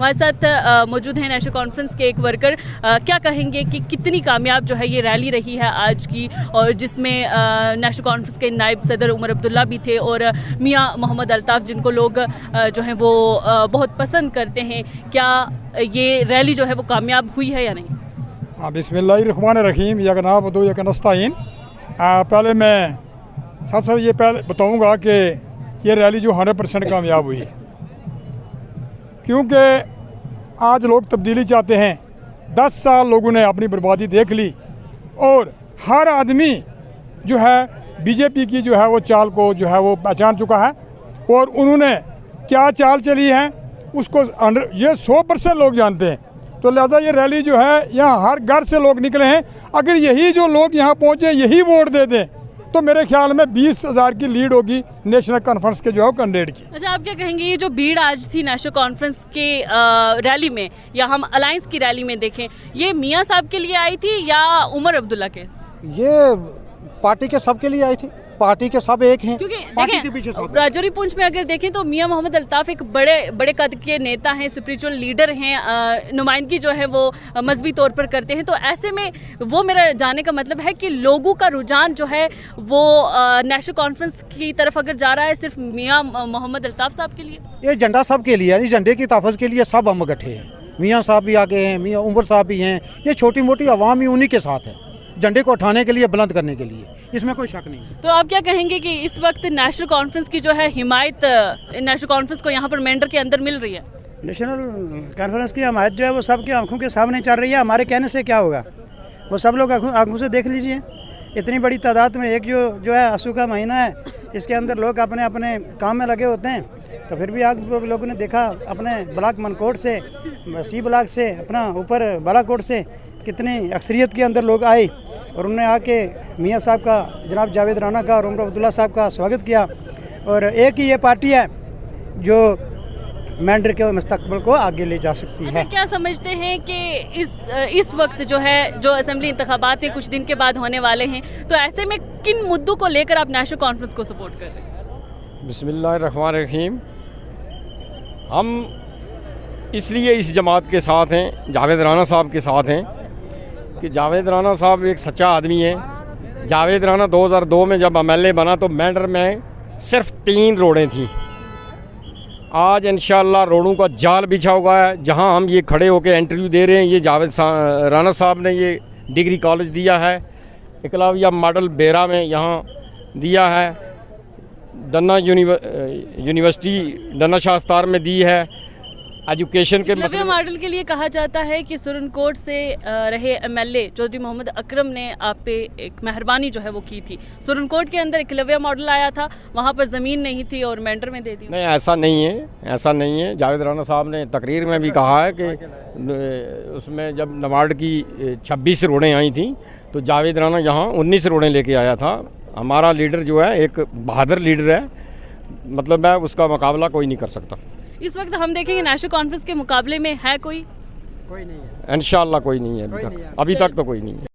हमारे साथ मौजूद हैं नेशनल कॉन्फ्रेंस के एक वर्कर। क्या कहेंगे कि कितनी कामयाब जो है ये रैली रही है आज की, और जिसमें नेशनल कॉन्फ्रेंस के नायब सदर उमर अब्दुल्ला भी थे और मियां मोहम्मद अल्ताफ़, जिनको लोग जो हैं वो बहुत पसंद करते हैं। क्या ये रैली जो है वो कामयाब हुई है या नहीं? हाँ, बिस्मिल्लाहिर्रहमानिर्रहीम, यकनाबुदु यकनस्तईन। पहले मैं सबसे ये पहले बताऊंगा कि ये रैली जो 100% कामयाब हुई है, क्योंकि आज लोग तब्दीली चाहते हैं। 10 साल लोगों ने अपनी बर्बादी देख ली और हर आदमी जो है बीजेपी की जो है वो चाल को जो है वो पहचान चुका है, और उन्होंने क्या चाल चली है उसको ये 100% लोग जानते हैं। तो लिहाजा ये रैली जो है यहाँ हर घर से लोग निकले हैं। अगर यही जो लोग यहाँ पहुँचे यही वोट दे दें तो मेरे ख्याल में 20,000 की लीड होगी नेशनल कॉन्फ्रेंस के जो है कैंडिडेट की। अच्छा, आप क्या कहेंगे, ये जो भीड़ आज थी नेशनल कॉन्फ्रेंस के रैली में, या हम अलायंस की रैली में देखें, ये मियां साहब के लिए आई थी या उमर अब्दुल्ला के? ये पार्टी के सब के लिए आई थी, पार्टी के सब एक हैं, क्योंकि पार्टी के पीछे सब। राजौरी पुंछ में अगर देखें तो मियां मोहम्मद अल्ताफ़ एक बड़े कद के नेता हैं, स्पिरिचुअल लीडर हैं, नुमाइंदगी जो है वो मजहबी तौर पर करते हैं। तो ऐसे में वो मेरा जानने का मतलब है कि लोगों का रुझान जो है वो नेशनल कॉन्फ्रेंस की तरफ अगर जा रहा है सिर्फ मियां मोहम्मद अल्ताफ़ साहब के लिए। ये झंडा सब के लिए है, इस झंडे की तहफ़्फ़ुज़ के लिए सब हम इकट्ठे हैं। मियाँ साहब भी आगे हैं, मियाँ उमर साहब भी हैं, ये छोटी मोटी आवाम ही उन्हीं के साथ है, झंडे को उठाने के लिए, बुलंद करने के लिए, इसमें कोई शक नहीं। तो आप क्या कहेंगे कि इस वक्त नेशनल कॉन्फ्रेंस की जो है हिमायत नेशनल कॉन्फ्रेंस को यहाँ पर मेंढर के अंदर मिल रही है? नेशनल कॉन्फ्रेंस की हिमायत जो है वो सबकी आंखों के सामने चल रही है। हमारे कहने से क्या होगा, वो सब लोग आंखों से देख लीजिए। इतनी बड़ी तादाद में एक जो है आंसू का महीना है, इसके अंदर लोग अपने अपने काम में लगे होते हैं। तो फिर भी आज लोगों ने देखा अपने ब्लॉक मनकोट से, सी ब्लॉक से, अपना ऊपर बालाकोट से कितनी अक्सरियत के अंदर लोग आए और उन्होंने आके मियाँ साहब का, जनाब जावेद राना का और उमर अब्दुल्ला साहब का स्वागत किया। और एक ही ये पार्टी है जो मेंढर के मुस्तकबिल को आगे ले जा सकती है। क्या समझते हैं कि इस वक्त जो है जो असेंबली इंतखाबात हैं कुछ दिन के बाद होने वाले हैं, तो ऐसे में किन मुद्दों को लेकर आप नेशनल कॉन्फ्रेंस को सपोर्ट कर रहे हैं? बिस्मिल्लाहिर्रहमानिर्रहीम। हम इसलिए इस जमात के साथ हैं, जावेद राना साहब के साथ हैं, कि जावेद राना साहब एक सच्चा आदमी है। जावेद राना 2002 में जब MLA बना तो मेंढर में सिर्फ 3 रोडें थीं। आज इंशाअल्लाह रोडों का जाल बिछा हुआ है। जहां हम ये खड़े होकर इंटरव्यू दे रहे हैं, ये जावेद राना साहब ने ये डिग्री कॉलेज दिया है, एकलव्य मॉडल बेरा में यहाँ दिया है, दन्ना यूनिवर्सिटी दन्ना शास्तार में दी है। एजुकेशन के मसले मॉडल के लिए कहा जाता है कि सुरनकोट से रहे MLA चौधरी मोहम्मद अकरम ने आप पे एक मेहरबानी जो है वो की थी। सुरनकोट के अंदर एकलव्य मॉडल आया था, वहाँ पर ज़मीन नहीं थी और मेंढर में दे दी। नहीं, ऐसा नहीं है, ऐसा नहीं है। जावेद राना साहब ने तकरीर में भी कहा है कि उसमें जब नवार्ड की 26 रोडें आई थी तो जावेद राना यहाँ 19 रोडें लेके आया था। हमारा लीडर जो है एक बहादुर लीडर है, मतलब है उसका मुकाबला कोई नहीं कर सकता। इस वक्त हम देखेंगे नेशनल कॉन्फ्रेंस के मुकाबले में है कोई नहीं है, इंशाअल्लाह कोई नहीं है अभी तक तो कोई नहीं है।